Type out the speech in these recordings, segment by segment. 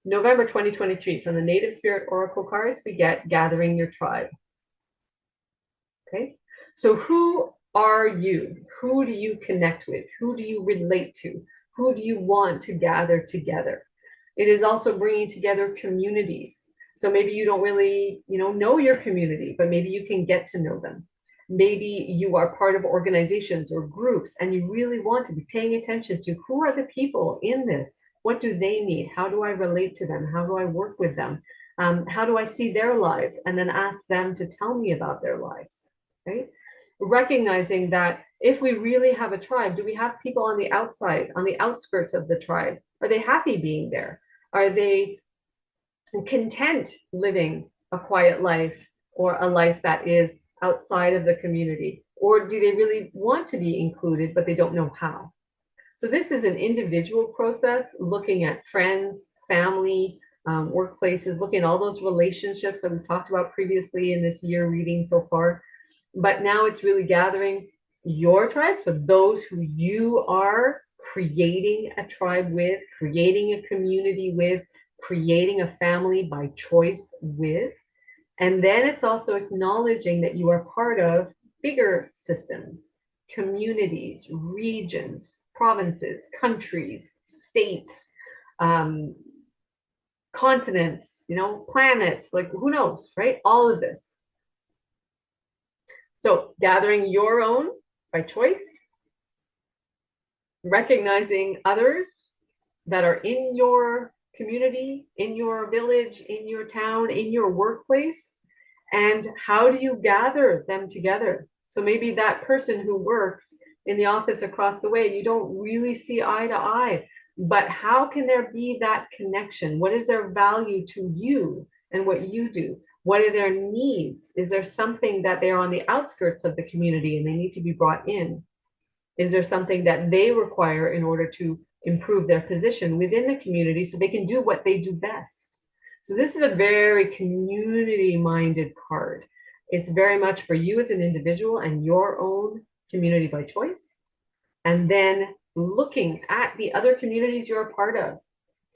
November 2023, from the Native Spirit Oracle cards, we get gathering your tribe. Okay, so who are you? Who do you connect with? Who do you relate to? Who do you want to gather together? It is also bringing together communities. So maybe you don't really, know your community, but maybe you can get to know them. Maybe you are part of organizations or groups and you really want to be paying attention to who are the people in this? What do they need? How do I relate to them? How do I work with them? How do I see their lives? And then ask them to tell me about their lives, right? Recognizing that if we really have a tribe, do we have people on the outside, on the outskirts of the tribe? Are they happy being there? Are they content living a quiet life or a life that is outside of the community? Or do they really want to be included, but they don't know how? So this is an individual process, looking at friends, family, workplaces, looking at all those relationships that we talked about previously in this year reading so far. But now it's really gathering your tribe. So those who you are creating a tribe with, creating a community with, creating a family by choice with. And then it's also acknowledging that you are part of bigger systems, communities, regions, provinces, countries, states, continents, planets, like who knows, right? All of this. So gathering your own by choice, recognizing others that are in your community, in your village, in your town, in your workplace, and how do you gather them together? So maybe that person who works in the office across the way, you don't really see eye to eye, but how can there be that connection? What is their value to you and what you do? What are their needs? Is there something that they're on the outskirts of the community and they need to be brought in? Is there something that they require in order to improve their position within the community so they can do what they do best? So this is a very community-minded card. It's very much for you as an individual and your own community by choice. And then looking at the other communities you're a part of.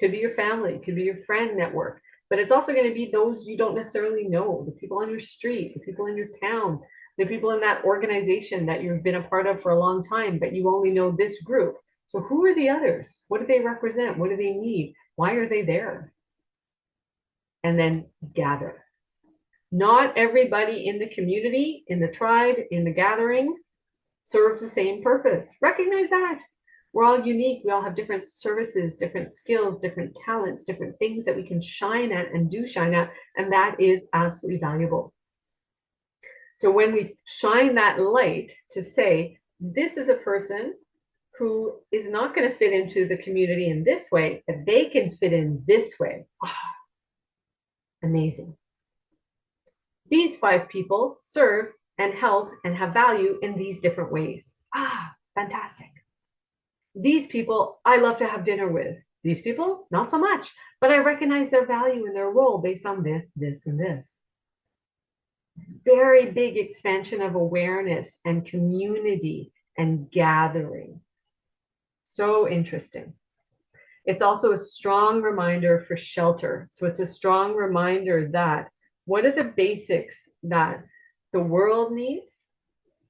Could be your family, could be your friend network, but it's also going to be those you don't necessarily know, the people on your street, the people in your town, the people in that organization that you've been a part of for a long time, but you only know this group. So who are the others? What do they represent? What do they need? Why are they there? And then gather. Not everybody in the community, in the tribe, in the gathering serves the same purpose. Recognize that. We're all unique. We all have different services, different skills, different talents, different things that we can shine at and do shine at. And that is absolutely valuable. So when we shine that light to say, this is a person who is not going to fit into the community in this way, but they can fit in this way. Amazing. These 5 people serve and help and have value in these different ways. Fantastic. These people I love to have dinner with. These people, not so much, but I recognize their value and their role based on this, this, and this. Very big expansion of awareness and community and gathering. So interesting. It's also a strong reminder for shelter. So it's a strong reminder that what are the basics that the world needs,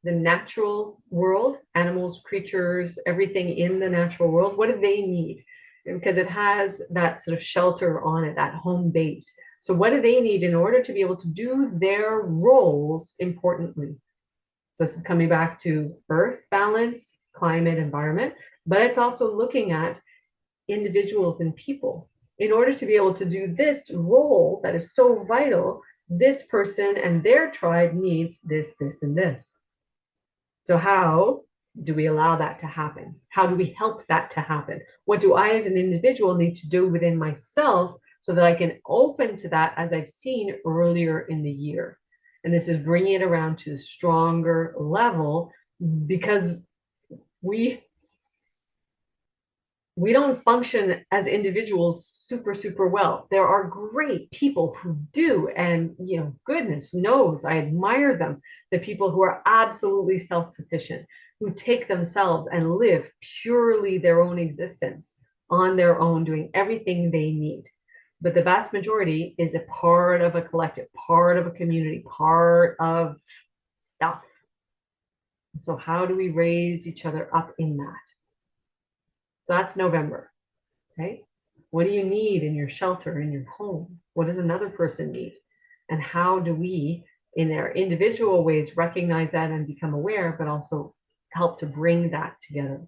the natural world, animals, creatures, everything in the natural world, what do they need? Because it has that sort of shelter on it, that home base. So what do they need in order to be able to do their roles importantly? So this is coming back to earth balance, climate, environment, but it's also looking at individuals and people. In order to be able to do this role that is so vital, this person and their tribe needs this, this, and this. So how do we allow that to happen? How do we help that to happen? What do I as an individual need to do within myself so that I can open to that, as I've seen earlier in the year? And this is bringing it around to a stronger level, because we don't function as individuals super well. There are great people who do, and goodness knows I admire them. The people who are absolutely self-sufficient, who take themselves and live purely their own existence on their own, doing everything they need. but the vast majority is a part of a collective, part of a community, part of stuff. So how do we raise each other up in that? So that's November, right? What do you need in your shelter, in your home? What does another person need? And how do we, in our individual ways, recognize that and become aware, but also help to bring that together?